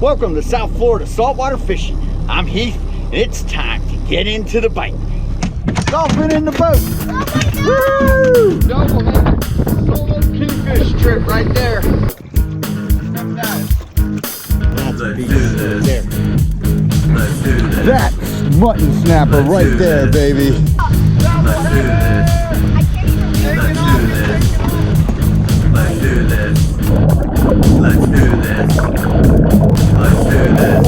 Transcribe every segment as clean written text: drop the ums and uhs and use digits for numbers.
Welcome to South Florida saltwater fishing. I'm Heath, and it's time to get into the bite. Dolphin in the boat. Oh my God! Woo! Solo kingfish trip right there. That's a beast right there. That's mutton snapper right there, baby. Let's do this. Let's do this. Let's do this. Let's do this.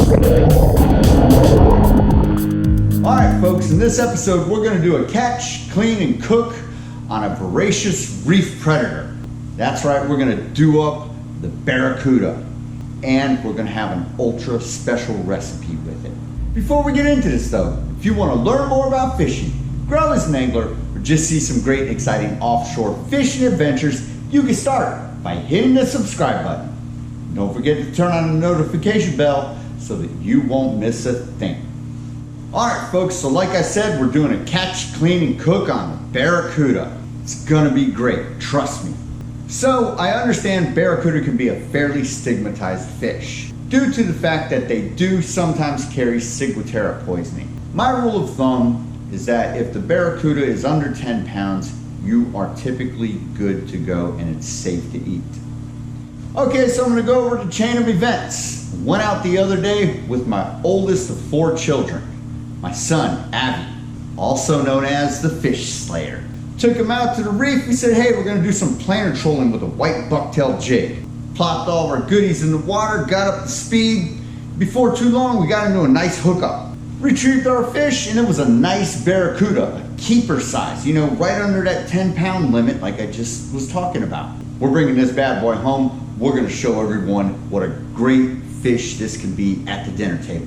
All right, folks, in this episode, we're gonna do a catch, clean, and cook on a voracious reef predator. That's right, we're gonna do up the Barracuda, and we're gonna have an ultra special recipe with it. Before we get into this though, if you wanna learn more about fishing, grow as an angler, or just see some great exciting offshore fishing adventures, you can start by hitting the subscribe button. Don't forget to turn on the notification bell so that you won't miss a thing. All right, folks, so like I said, we're doing a catch, clean, and cook on the Barracuda. It's gonna be great, trust me. So I understand Barracuda can be a fairly stigmatized fish due to the fact that they do sometimes carry ciguatera poisoning. My rule of thumb is that if the Barracuda is under 10 pounds, you are typically good to go and it's safe to eat. Okay, so I'm gonna go over the chain of events. Went out the other day with my oldest of 4 children, my son, Abby, also known as the Fish Slayer. Took him out to the reef. We said, hey, we're gonna do some planer trolling with a white bucktail jig. Plopped all of our goodies in the water, got up to speed. Before too long, we got into a nice hookup. Retrieved our fish, and it was a nice Barracuda, a keeper size, you know, right under that 10-pound limit like I just was talking about. We're bringing this bad boy home. We're gonna show everyone what a great fish this can be at the dinner table.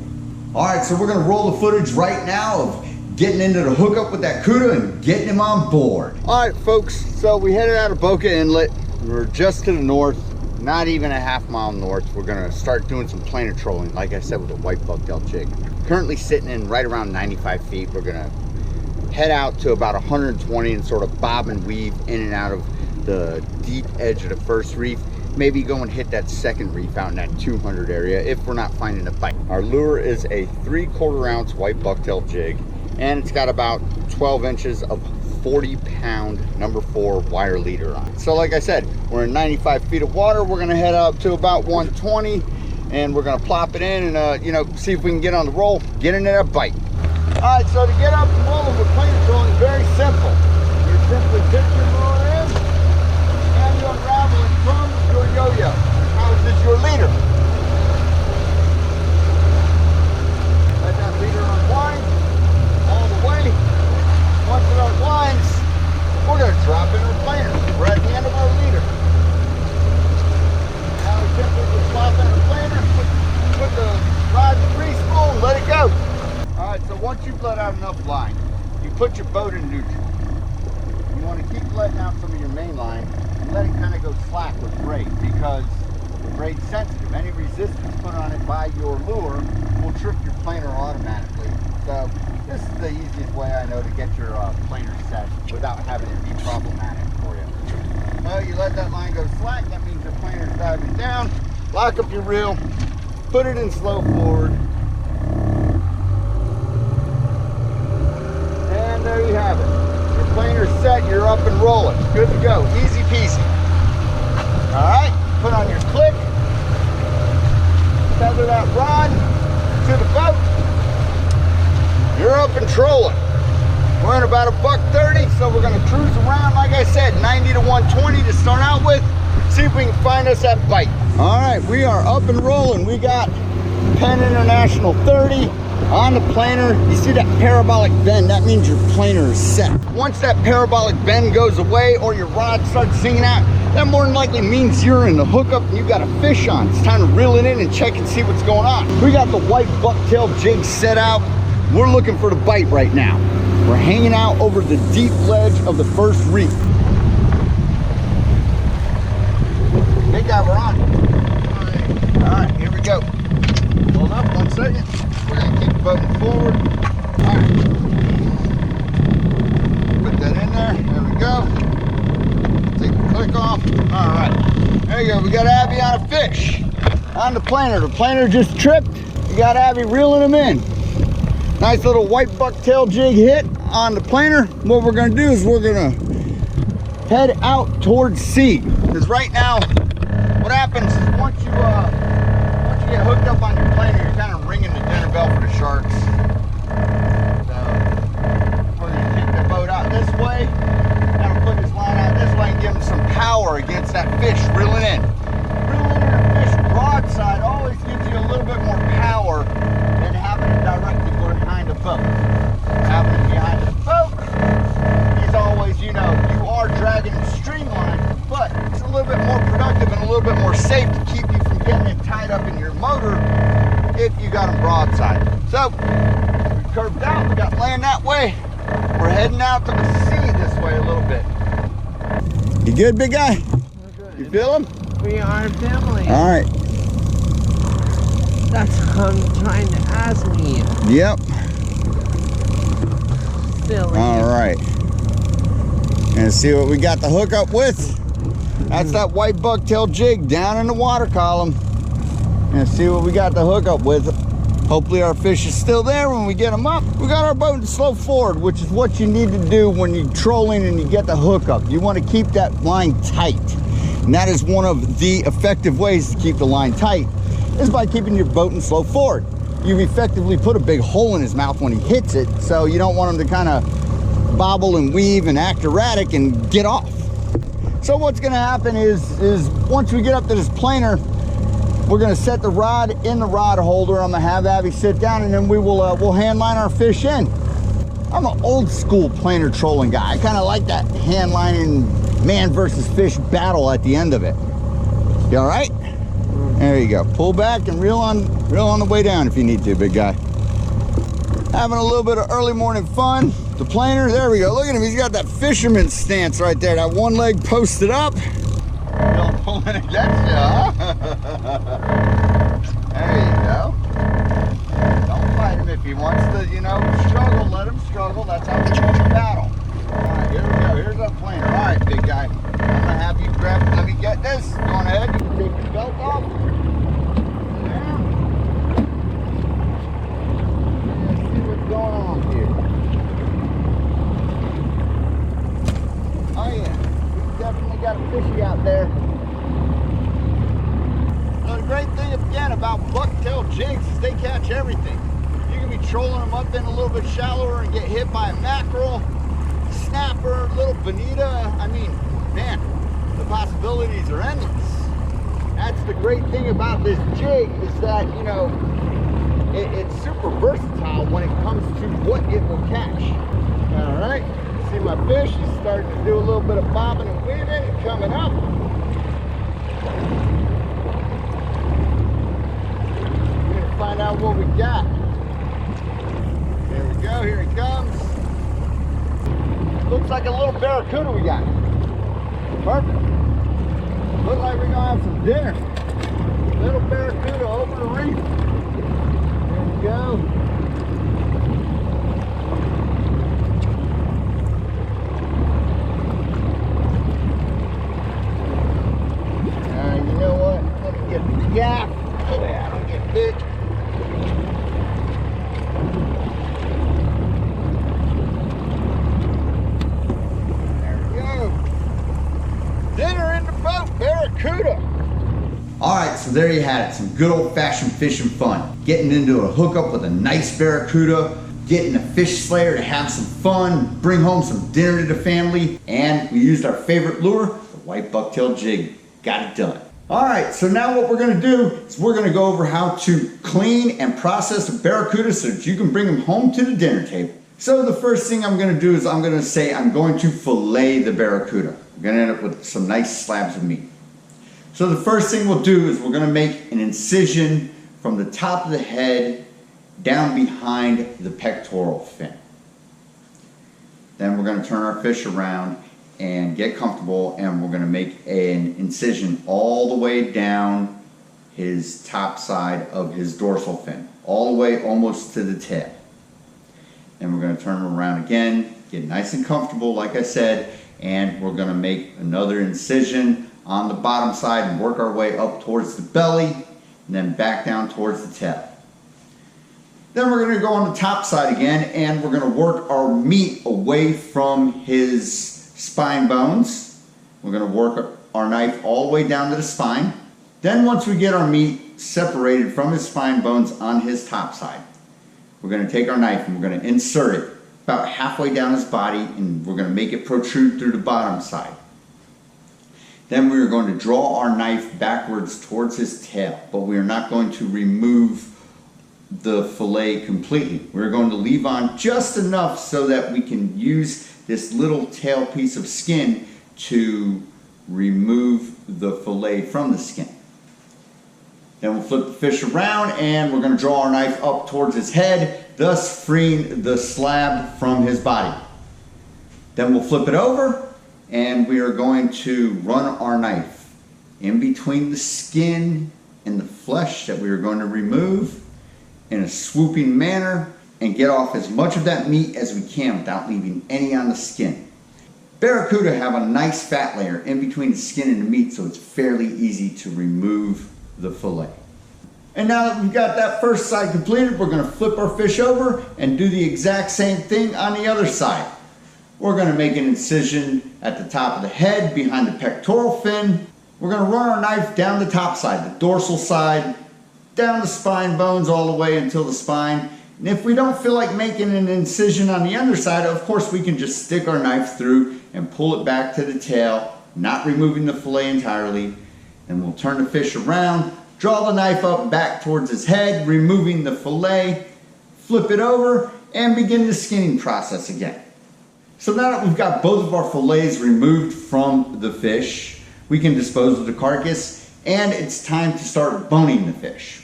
All right, so we're gonna roll the footage right now of getting into the hookup with that Cuda and getting him on board. All right, folks, so we headed out of Boca Inlet. We're just to the north, not even a half-mile north. We're gonna start doing some planer trolling, like I said, with a white bucktail jig. Currently sitting in right around 95 feet. We're gonna head out to about 120 and sort of bob and weave in and out of the deep edge of the first reef. Maybe go and hit that second reef out in that 200 area if we're not finding a bite. Our lure is a 3/4 ounce white bucktail jig, and it's got about 12 inches of 40-pound number 4 wire leader on it. So like I said, we're in 95 feet of water. We're gonna head up to about 120, and we're gonna plop it in and you know, see if we can get on the roll, get into that bite. All right, so to get up and rolling with planer trolling is very simple. You simply pitch your lure in, and you unravel it from your yo-yo. Houses your leader. Let that leader unwind all the way. Once it unwinds, we're going to drop in our planer. We're at the end of our leader. Now we simply just plop in our planer, put the rod in the free spool, and let it go. All right, so once you've let out enough line, you put your boat in neutral. You want to keep letting out some of your main line and let it kind of go slack with braid, because the braid's sensitive. Any resistance put on it by your lure will trip your planer automatically. So this is the easiest way I know to get your planer set without having it be problematic for you. Well, you let that line go slack, that means the planer's diving down. Lock up your reel, put it in slow forward. And there you have it. Your planer's set, you're up and rolling. Good to go, easy peasy. All right, put on your click. Tether that rod to the boat. You're up and trolling. We're in about $1.30, so we're gonna cruise around, like I said, 90 to 120 to start out with. See if we can find us that bite. All right, we are up and rolling. We got Penn International 30 on the planer. You see that parabolic bend? That means your planer is set. Once that parabolic bend goes away or your rod starts singing out, that more than likely means you're in the hookup and you got a fish on. It's time to reel it in and check and see what's going on. We got the white bucktail jig set out. We're looking for the bite right now. We're hanging out over the deep ledge of the first reef. Big guy, we're on. All right, here we go. Hold up 1 second. We're gonna keep boating forward. All right. Put that in there. There we go. Take the click off. All right. There you go. We got Abby on a fish. All on the planer. The planer just tripped. You got Abby reeling them in. Nice little white bucktail jig hit on the planer. What we're gonna do is we're gonna head out towards sea. Because right now, what happens is once you get hooked up on your planer, you're kind of ringing the dinner bell for the sharks. So we're gonna take the boat out this way. Now we'll put this line out this way and give them some power against that fish reeling in. Reeling in a fish broadside always gives you a little bit more power than having it directly behind the boat. Having it behind the boat is always, you know, you are dragging the streamline, but it's a little bit more productive and a little bit more safe to keep you from getting it tied up in your motor if you got them broadside. So we curved out, we got land that way. We're heading out to the sea this way a little bit. You good, big guy? Good. You feel him? We are family. All right. That's what I'm trying to ask me. Yep. Silly. All right. And see what we got the hook up with. That's that white bucktail jig down in the water column. And see what we got the hook up with. Hopefully our fish is still there when we get them up. We got our boat in slow forward, which is what you need to do when you're trolling and you get the hook up. You want to keep that line tight. And that is one of the effective ways to keep the line tight, is by keeping your boat in slow forward. You effectively put a big hole in his mouth when he hits it, so you don't want him to kind of bobble and weave and act erratic and get off. So what's gonna happen is once we get up to this planer, we're gonna set the rod in the rod holder. I'm gonna have Abby sit down and then we'll hand line our fish in. I'm an old school planer trolling guy. I kind of like that hand lining man versus fish battle at the end of it. You all right? There you go. Pull back and reel on the way down if you need to, big guy. Having a little bit of early morning fun. The planer, there we go. Look at him, he's got that fisherman stance right there. That one leg posted up. Don't pull it against you, huh? There you go. Don't fight him if he wants to, you know, struggle. Let him struggle. That's how we win the battle. All right, here we go. Here's our planer. All right, big guy. I'm gonna have you grab. Let me get this. Go on ahead. You can take your belt off. Yeah. Let's see what's going on here. Oh yeah, we definitely got a fishy out there. So the great thing again about bucktail jigs is they catch everything. You can be trolling them up in a little bit shallower and get hit by a mackerel, snapper, little bonita. I mean, man, the possibilities are endless. That's the great thing about this jig, is that, you know, it's super versatile when it comes to what it will catch. All right, see my fish is starting to do a little bit of bobbing and weaving and coming up. We're gonna find out what we got. There we go, here he comes. Looks like a little barracuda we got. Perfect. Looks like we're gonna have some dinner. Little barracuda over the reef. There we go. You know what? Let me get the gaff. Oh yeah, I don't get bit. Dinner in the boat, barracuda. All right, so there you had it. Some good old-fashioned fishing fun. Getting into a hookup with a nice barracuda, getting a fish slayer to have some fun, bring home some dinner to the family, and we used our favorite lure, the white bucktail jig. Got it done. All right, so now what we're gonna do is we're gonna go over how to clean and process a barracuda so that you can bring them home to the dinner table. So the first thing I'm gonna do is I'm gonna say I'm going to fillet the barracuda. We're gonna end up with some nice slabs of meat. So the first thing we'll do is we're gonna make an incision from the top of the head down behind the pectoral fin. Then we're gonna turn our fish around and get comfortable, and we're gonna make an incision all the way down his top side of his dorsal fin, all the way almost to the tail. And we're gonna turn him around again, get nice and comfortable, like I said, and we're gonna make another incision on the bottom side and work our way up towards the belly, and then back down towards the tail. Then we're going to go on the top side again, and we're going to work our meat away from his spine bones. We're going to work our knife all the way down to the spine. Then once we get our meat separated from his spine bones on his top side, we're going to take our knife and we're going to insert it about halfway down his body, and we're going to make it protrude through the bottom side. Then we're going to draw our knife backwards towards his tail, but we are not going to remove the fillet completely. We're going to leave on just enough so that we can use this little tail piece of skin to remove the fillet from the skin. Then we'll flip the fish around and we're going to draw our knife up towards his head, thus freeing the slab from his body. Then we'll flip it over and we are going to run our knife in between the skin and the flesh that we are going to remove in a swooping manner and get off as much of that meat as we can without leaving any on the skin. Barracuda have a nice fat layer in between the skin and the meat, so it's fairly easy to remove the fillet. And now that we've got that first side completed, we're going to flip our fish over and do the exact same thing on the other side. We're going to make an incision at the top of the head behind the pectoral fin. We're going to run our knife down the top side, the dorsal side, down the spine bones all the way until the spine. And if we don't feel like making an incision on the underside, of course we can just stick our knife through and pull it back to the tail, not removing the fillet entirely. And we'll turn the fish around, draw the knife up back towards his head, removing the fillet, flip it over, and begin the skinning process again. So now that we've got both of our fillets removed from the fish, we can dispose of the carcass, and it's time to start boning the fish.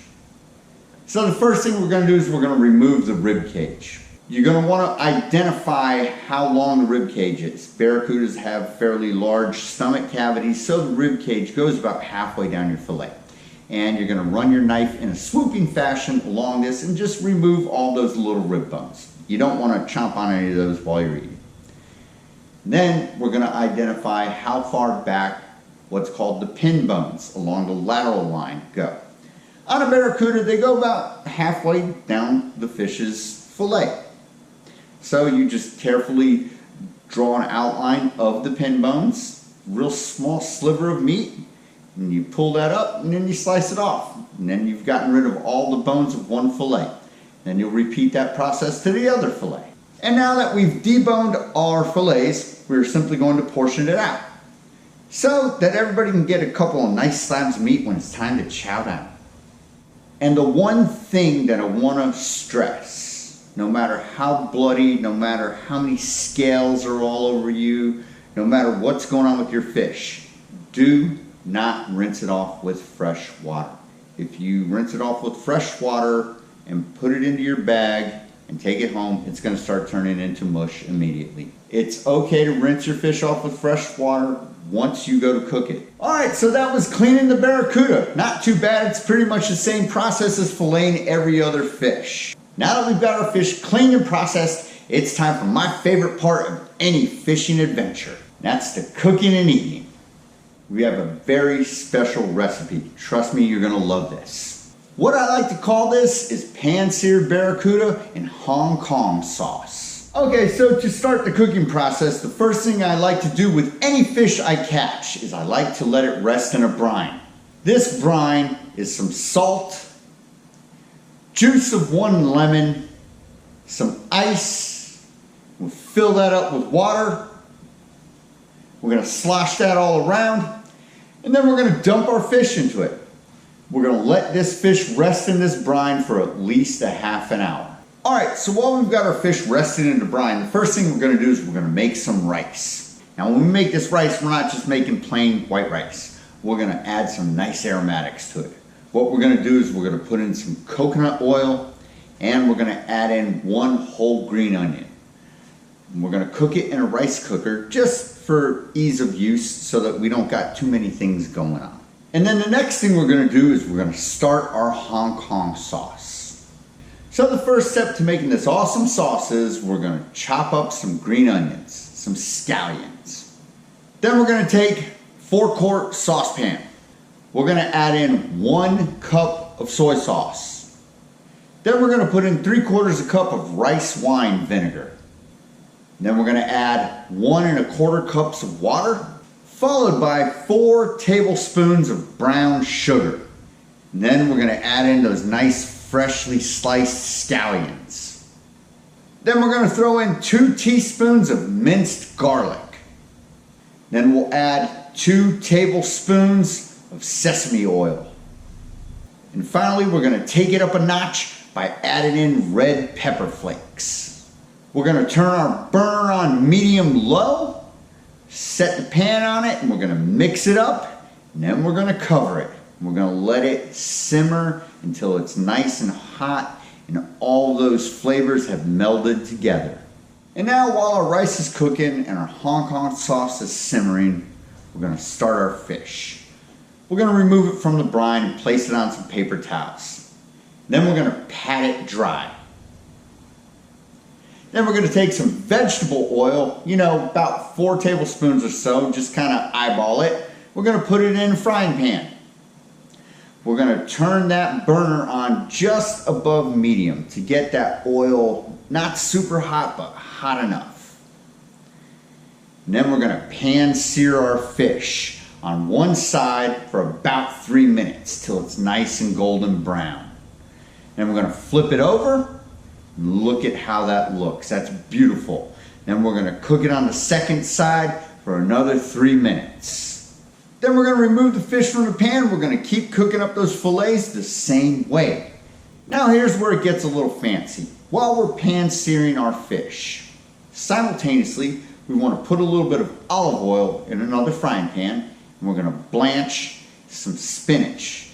So the first thing we're going to do is we're going to remove the rib cage. You're going to want to identify how long the rib cage is. Barracudas have fairly large stomach cavities, so the rib cage goes about halfway down your fillet. And you're going to run your knife in a swooping fashion along this and just remove all those little rib bones. You don't want to chomp on any of those while you're eating. Then we're going to identify how far back what's called the pin bones along the lateral line go. On a barracuda, they go about halfway down the fish's fillet. So you just carefully draw an outline of the pin bones, real small sliver of meat, and you pull that up and then you slice it off. And then you've gotten rid of all the bones of one fillet. Then you'll repeat that process to the other fillet. And now that we've deboned our fillets, we're simply going to portion it out so that everybody can get a couple of nice slabs of meat when it's time to chow down. And the one thing that I want to stress, no matter how bloody, no matter how many scales are all over you, no matter what's going on with your fish, do not rinse it off with fresh water. If you rinse it off with fresh water and put it into your bag and take it home, it's going to start turning into mush immediately. It's okay to rinse your fish off with fresh water once you go to cook it. Alright, so that was cleaning the barracuda. Not too bad, it's pretty much the same process as filleting every other fish. Now that we've got our fish cleaned and processed, it's time for my favorite part of any fishing adventure. That's the cooking and eating. We have a very special recipe. Trust me, you're gonna love this. What I like to call this is pan-seared barracuda in Hong Kong sauce. Okay, so to start the cooking process, the first thing I like to do with any fish I catch is I like to let it rest in a brine. This brine is some salt, juice of 1 lemon, some ice. We'll fill that up with water. We're gonna slosh that all around, and then we're gonna dump our fish into it. We're gonna let this fish rest in this brine for at least a half an hour. All right, so while we've got our fish resting in the brine, the first thing we're gonna do is we're gonna make some rice. Now when we make this rice, we're not just making plain white rice. We're gonna add some nice aromatics to it. What we're gonna do is we're gonna put in some coconut oil, and we're gonna add in 1 whole green onion. And we're gonna cook it in a rice cooker just for ease of use so that we don't got too many things going on. And then the next thing we're gonna do is we're gonna start our Hong Kong sauce. So the first step to making this awesome sauce is we're gonna chop up some green onions, some scallions. Then we're gonna take 4-quart saucepan. We're gonna add in 1 cup of soy sauce. Then we're going to put in 3/4 cup of rice wine vinegar. Then we're going to add 1 1/4 cups of water, followed by 4 tablespoons of brown sugar. And then we're going to add in those nice freshly sliced scallions. Then we're going to throw in 2 teaspoons of minced garlic. Then we'll add 2 tablespoons of sesame oil. And finally, we're going to take it up a notch by adding in red pepper flakes. We're going to turn our burner on medium-low, set the pan on it, and we're going to mix it up, and then we're going to cover it. We're going to let it simmer until it's nice and hot and all those flavors have melded together. And now while our rice is cooking and our Hong Kong sauce is simmering, we're going to start our fish. We're going to remove it from the brine and place it on some paper towels. Then we're going to pat it dry. Then we're going to take some vegetable oil, about 4 tablespoons or so, just kind of eyeball it. We're going to put it in a frying pan. We're going to turn that burner on just above medium to get that oil not super hot, but hot enough. And then we're going to pan sear our fish on one side for about 3 minutes till it's nice and golden brown. And we're going to flip it over and look at how that looks. That's beautiful. Then we're going to cook it on the second side for another 3 minutes. Then we're going to remove the fish from the pan. We're going to keep cooking up those fillets the same way. Now here's where it gets a little fancy. While we're pan searing our fish, simultaneously we want to put a little bit of olive oil in another frying pan, and we're going to blanch some spinach.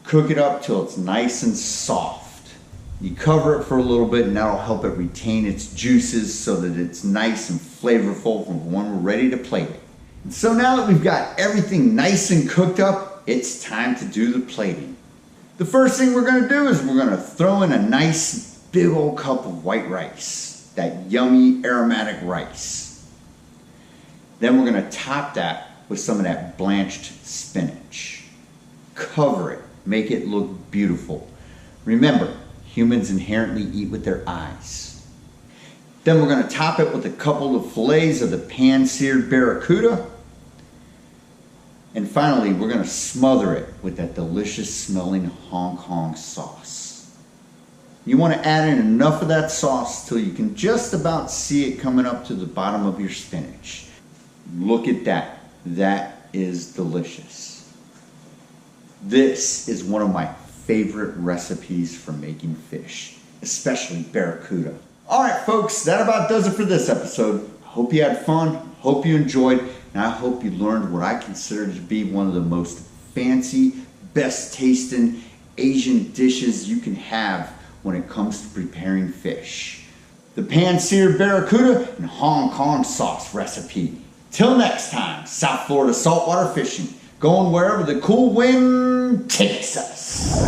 Cook it up till it's nice and soft. You cover it for a little bit and that'll help it retain its juices so that it's nice and flavorful for when we're ready to plate it. And so now that we've got everything nice and cooked up, it's time to do the plating. The first thing we're going to do is we're going to throw in a nice big old cup of white rice, that yummy aromatic rice. Then we're going to top that with some of that blanched spinach. Cover it, make it look beautiful. Remember, humans inherently eat with their eyes. Then we're going to top it with a couple of fillets of the pan-seared barracuda. And finally, we're going to smother it with that delicious smelling Hong Kong sauce. You want to add in enough of that sauce till you can just about see it coming up to the bottom of your spinach. Look at that. That is delicious. This is one of my favorite recipes for making fish, especially barracuda. All right, folks, that about does it for this episode. Hope you had fun, hope you enjoyed, and I hope you learned what I consider to be one of the most fancy, best tasting Asian dishes you can have when it comes to preparing fish. The pan-seared barracuda and Hong Kong sauce recipe. Till next time, South Florida saltwater fishing, going wherever the cool wind takes us.